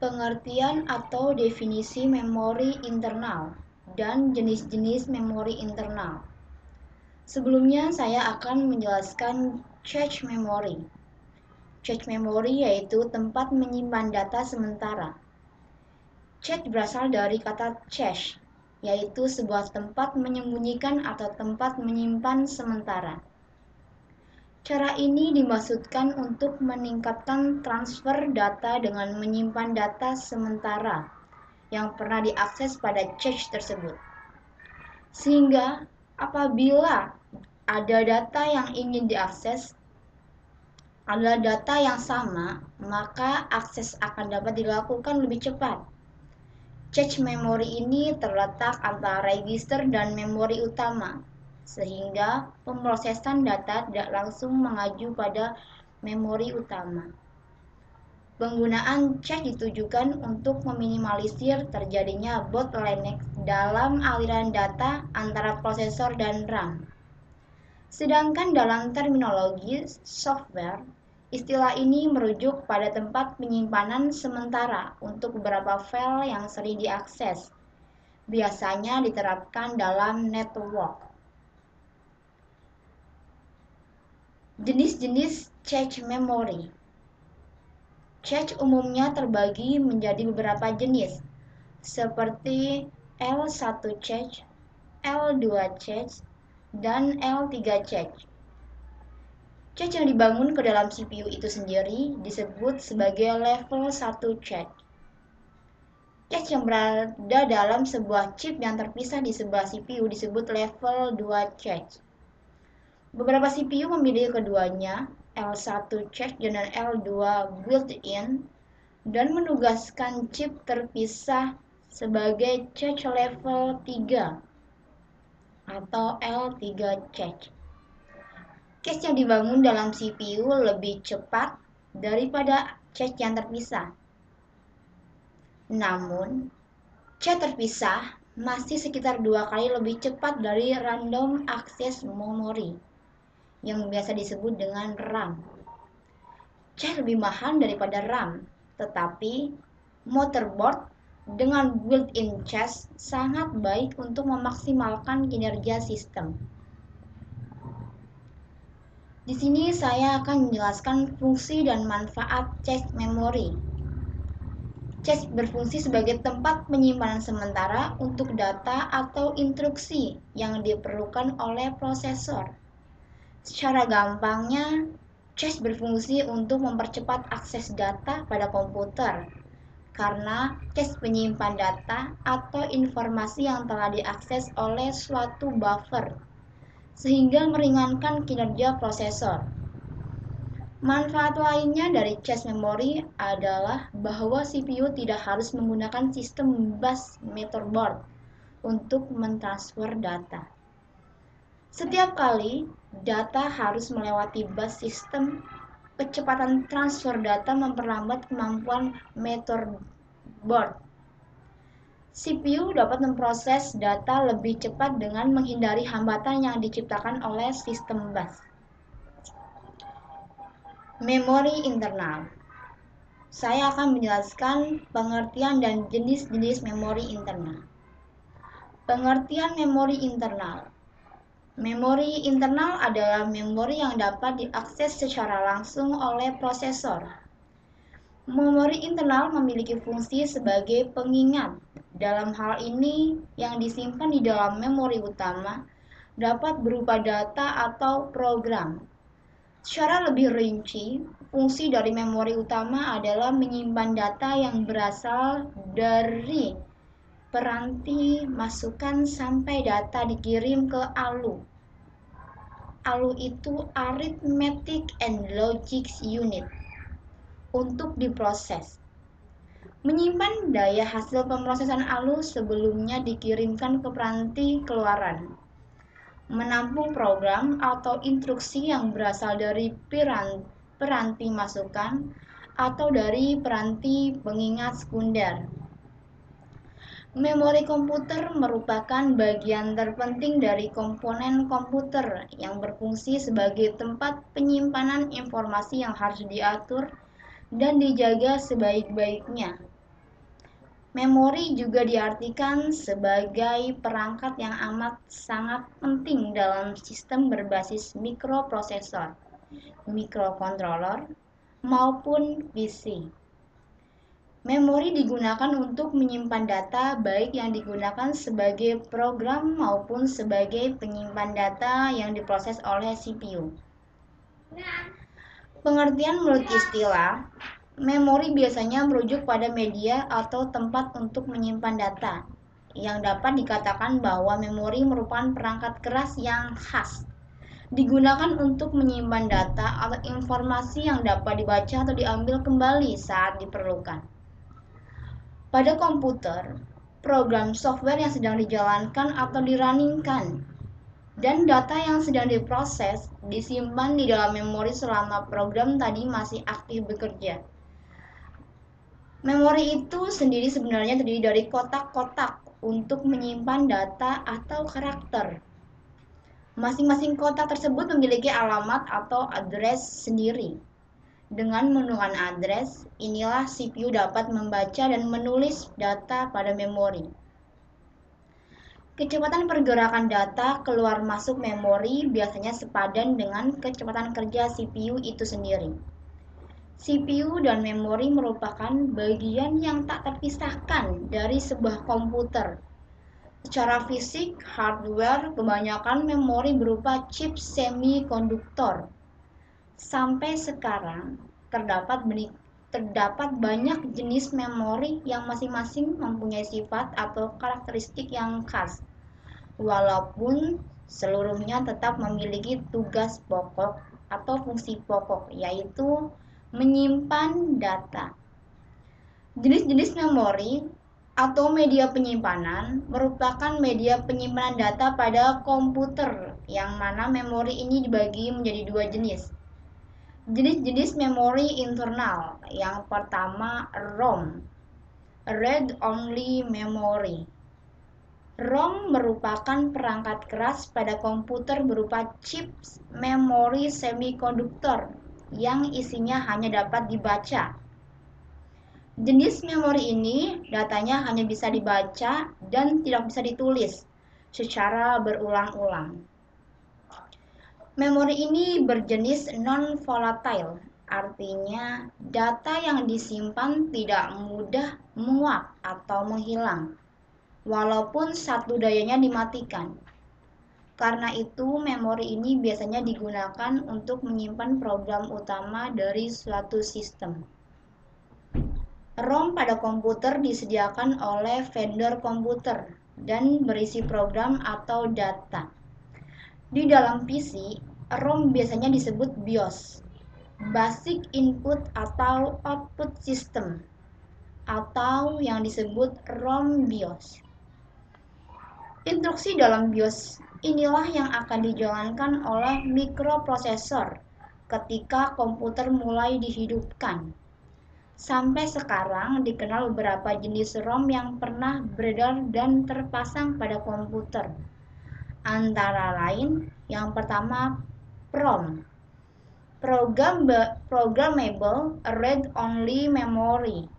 Pengertian atau definisi memori internal dan jenis-jenis memori internal. Sebelumnya saya akan menjelaskan cache memory. Cache memory yaitu tempat menyimpan data sementara. Cache berasal dari kata cache, yaitu sebuah tempat menyembunyikan atau tempat menyimpan sementara. Cara ini dimaksudkan untuk meningkatkan transfer data dengan menyimpan data sementara yang pernah diakses pada cache tersebut. Sehingga apabila ada data yang ingin diakses adalah data yang sama, maka akses akan dapat dilakukan lebih cepat. Cache memori ini terletak antara register dan memori utama, sehingga pemrosesan data tidak langsung mengacu pada memori utama. Penggunaan cache ditujukan untuk meminimalisir terjadinya bottleneck dalam aliran data antara prosesor dan RAM. Sedangkan dalam terminologi software, istilah ini merujuk pada tempat penyimpanan sementara untuk beberapa file yang sering diakses. Biasanya diterapkan dalam network. Jenis-jenis cache memory. Cache umumnya terbagi menjadi beberapa jenis, seperti L1 cache, L2 cache, dan L3 cache. Cache yang dibangun ke dalam CPU itu sendiri disebut sebagai level 1 cache. Cache yang berada dalam sebuah chip yang terpisah di sebuah CPU disebut level 2 cache. Beberapa CPU memiliki keduanya, L1 cache dan L2 built-in, dan menugaskan chip terpisah sebagai cache level 3 atau L3 cache. Cache yang dibangun dalam CPU lebih cepat daripada cache yang terpisah. Namun, cache terpisah masih sekitar 2 kali lebih cepat dari random access memory, yang biasa disebut dengan RAM. Cache lebih mahal daripada RAM, tetapi motherboard dengan built-in cache sangat baik untuk memaksimalkan kinerja sistem. Di sini saya akan menjelaskan fungsi dan manfaat cache memory. Cache berfungsi sebagai tempat penyimpanan sementara untuk data atau instruksi yang diperlukan oleh prosesor. Secara gampangnya, cache berfungsi untuk mempercepat akses data pada komputer karena cache menyimpan data atau informasi yang telah diakses oleh suatu buffer, sehingga meringankan kinerja prosesor. Manfaat lainnya dari cache memory adalah bahwa CPU tidak harus menggunakan sistem bus motherboard untuk mentransfer data. Setiap kali data harus melewati bus sistem, kecepatan transfer data memperlambat kemampuan motherboard. CPU dapat memproses data lebih cepat dengan menghindari hambatan yang diciptakan oleh sistem bus. Memori internal. Saya akan menjelaskan pengertian dan jenis-jenis memori internal. Pengertian memori internal. Memori internal adalah memori yang dapat diakses secara langsung oleh prosesor. Memori internal memiliki fungsi sebagai pengingat. Dalam hal ini, yang disimpan di dalam memori utama dapat berupa data atau program. Secara lebih rinci, fungsi dari memori utama adalah menyimpan data yang berasal dari peranti masukan sampai data dikirim ke ALU. ALU itu Arithmetic and Logic Unit untuk diproses. Menyimpan daya hasil pemrosesan ALU sebelumnya dikirimkan ke peranti keluaran. Menampung program atau instruksi yang berasal dari peranti masukan atau dari peranti pengingat sekunder. Memori komputer merupakan bagian terpenting dari komponen komputer yang berfungsi sebagai tempat penyimpanan informasi yang harus diatur dan dijaga sebaik-baiknya. Memori juga diartikan sebagai perangkat yang amat sangat penting dalam sistem berbasis mikroprosesor, mikrokontroler, maupun PC. Memori digunakan untuk menyimpan data baik yang digunakan sebagai program maupun sebagai penyimpan data yang diproses oleh CPU. Pengertian menurut istilah, memori biasanya merujuk pada media atau tempat untuk menyimpan data, yang dapat dikatakan bahwa memori merupakan perangkat keras yang khas, digunakan untuk menyimpan data atau informasi yang dapat dibaca atau diambil kembali saat diperlukan. Pada komputer, program software yang sedang dijalankan atau dirunningkan dan data yang sedang diproses disimpan di dalam memori selama program tadi masih aktif bekerja. Memori itu sendiri sebenarnya terdiri dari kotak-kotak untuk menyimpan data atau karakter. Masing-masing kotak tersebut memiliki alamat atau address sendiri. Dengan menggunakan address, inilah CPU dapat membaca dan menulis data pada memori. Kecepatan pergerakan data keluar masuk memori biasanya sepadan dengan kecepatan kerja CPU itu sendiri. CPU dan memori merupakan bagian yang tak terpisahkan dari sebuah komputer. Secara fisik, hardware kebanyakan memori berupa chip semikonduktor. Sampai sekarang, terdapat banyak jenis memori yang masing-masing mempunyai sifat atau karakteristik yang khas, walaupun seluruhnya tetap memiliki tugas pokok atau fungsi pokok, yaitu menyimpan data. Jenis-jenis memori atau media penyimpanan merupakan media penyimpanan data pada komputer, yang mana memori ini dibagi menjadi dua jenis. Jenis-jenis memori internal. Yang pertama, ROM, Read Only Memory. ROM merupakan perangkat keras pada komputer berupa chip memori semikonduktor yang isinya hanya dapat dibaca. Jenis memori ini datanya hanya bisa dibaca dan tidak bisa ditulis secara berulang-ulang. Memori ini berjenis non-volatile, artinya data yang disimpan tidak mudah menguap atau menghilang, walaupun satu dayanya dimatikan. Karena itu, memori ini biasanya digunakan untuk menyimpan program utama dari suatu sistem. ROM pada komputer disediakan oleh vendor komputer dan berisi program atau data. Di dalam PC, ROM biasanya disebut BIOS, Basic Input atau Output System, atau yang disebut ROM BIOS. Instruksi dalam BIOS inilah yang akan dijalankan oleh mikroprosesor ketika komputer mulai dihidupkan. Sampai sekarang dikenal beberapa jenis ROM yang pernah beredar dan terpasang pada komputer. Antara lain, yang pertama PROM, Programmable Read-Only Memory.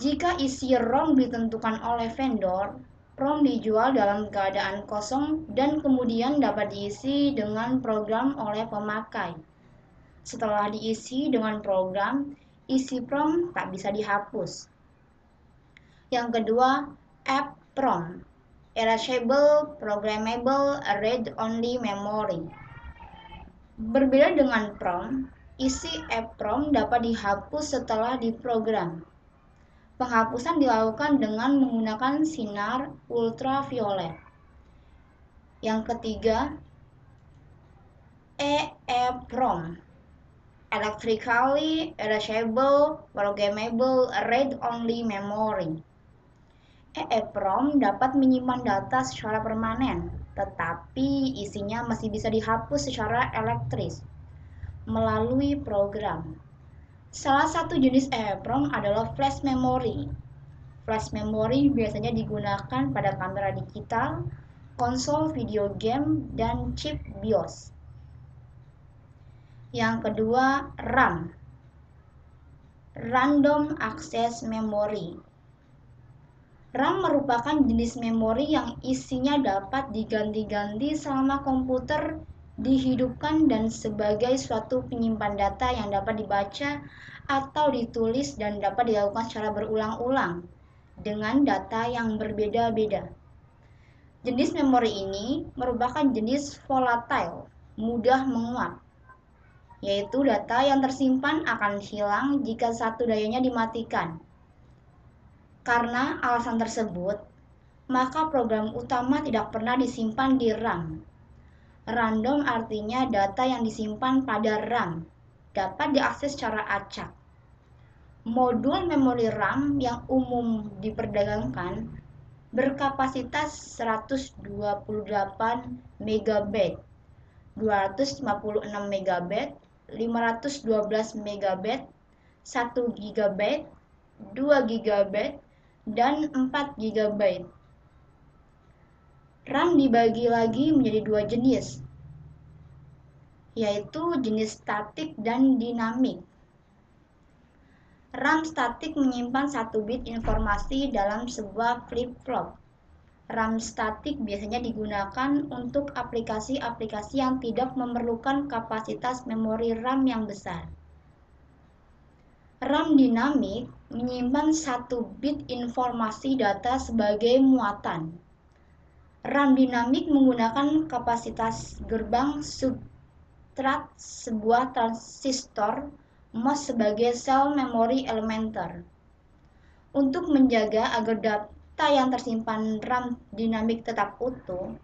Jika isi ROM ditentukan oleh vendor, ROM dijual dalam keadaan kosong dan kemudian dapat diisi dengan program oleh pemakai. Setelah diisi dengan program, isi ROM tak bisa dihapus. Yang kedua, EPROM, Erasable Programmable Read-Only Memory. Berbeda dengan PROM, isi EPROM dapat dihapus setelah diprogram. Penghapusan dilakukan dengan menggunakan sinar ultraviolet. Yang ketiga, EEPROM, Electrically Erasable Programmable Read-Only Memory. EEPROM dapat menyimpan data secara permanen, tetapi isinya masih bisa dihapus secara elektris melalui program. Salah satu jenis EEPROM adalah flash memory. Flash memory biasanya digunakan pada kamera digital, konsol video game, dan chip BIOS. Yang kedua, RAM. Random Access Memory. RAM merupakan jenis memori yang isinya dapat diganti-ganti selama komputer dihidupkan dan sebagai suatu penyimpan data yang dapat dibaca atau ditulis dan dapat dilakukan secara berulang-ulang dengan data yang berbeda-beda. Jenis memori ini merupakan jenis volatile, mudah menguap, yaitu data yang tersimpan akan hilang jika satu dayanya dimatikan. Karena alasan tersebut, maka program utama tidak pernah disimpan di RAM. Random artinya data yang disimpan pada RAM dapat diakses secara acak. Modul memori RAM yang umum diperdagangkan berkapasitas 128 MB, 256 MB, 512 MB, 1 GB, 2 GB, dan 4 GB. RAM dibagi lagi menjadi dua jenis, yaitu jenis statik dan dinamik. RAM statik menyimpan 1 bit informasi dalam sebuah flip-flop. RAM statik biasanya digunakan untuk aplikasi-aplikasi yang tidak memerlukan kapasitas memori RAM yang besar. RAM dinamik menyimpan 1 bit informasi data sebagai muatan. RAM dinamik menggunakan kapasitas gerbang substrat sebuah transistor MOS sebagai sel memori elementer. Untuk menjaga agar data yang tersimpan RAM dinamik tetap utuh,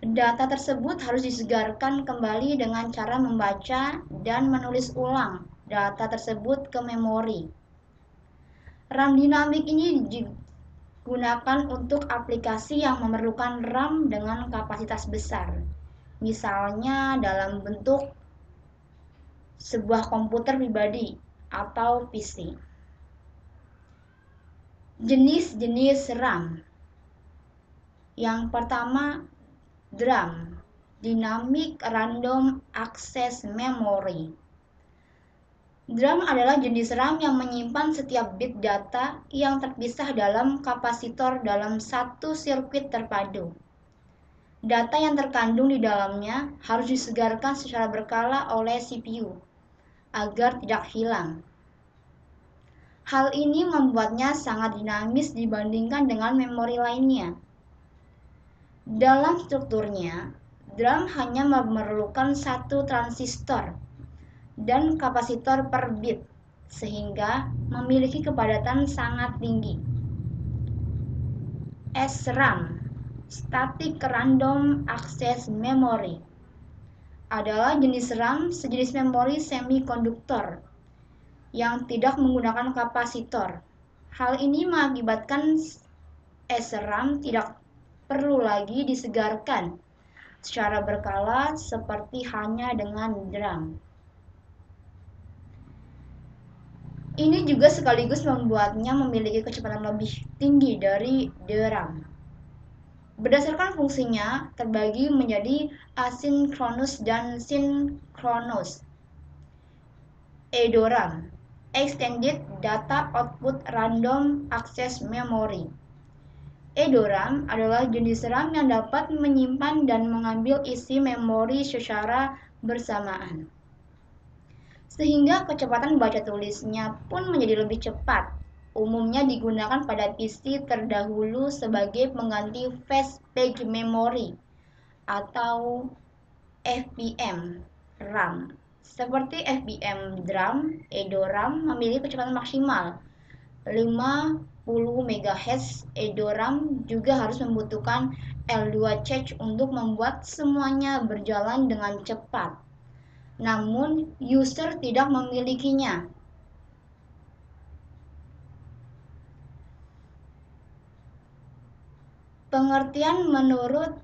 data tersebut harus disegarkan kembali dengan cara membaca dan menulis ulang data tersebut ke memori. RAM dinamik ini digunakan untuk aplikasi yang memerlukan RAM dengan kapasitas besar, misalnya dalam bentuk sebuah komputer pribadi atau PC. Jenis-jenis RAM. Yang pertama, DRAM, Dynamic Random Access Memory. DRAM adalah jenis RAM yang menyimpan setiap bit data yang terpisah dalam kapasitor dalam satu sirkuit terpadu. Data yang terkandung di dalamnya harus disegarkan secara berkala oleh CPU agar tidak hilang. Hal ini membuatnya sangat dinamis dibandingkan dengan memori lainnya. Dalam strukturnya, DRAM hanya memerlukan satu transistor dan kapasitor per bit, sehingga memiliki kepadatan sangat tinggi. SRAM, Static Random Access Memory, adalah jenis RAM sejenis memori semikonduktor yang tidak menggunakan kapasitor. Hal ini mengakibatkan SRAM tidak perlu lagi disegarkan secara berkala seperti hanya dengan DRAM. Ini juga sekaligus membuatnya memiliki kecepatan lebih tinggi dari DRAM. Berdasarkan fungsinya, terbagi menjadi asinkronus dan sinkronus. EDORAM, Extended Data Output Random Access Memory. EDORAM adalah jenis RAM yang dapat menyimpan dan mengambil isi memori secara bersamaan, sehingga kecepatan baca tulisnya pun menjadi lebih cepat. Umumnya digunakan pada PC terdahulu sebagai pengganti Fast Page Memory atau FPM RAM. Seperti FPM DRAM, EDORAM memiliki kecepatan maksimal 50 MHz. EDORAM juga harus membutuhkan L2 cache untuk membuat semuanya berjalan dengan cepat. Namun, user tidak memilikinya. Pengertian menurut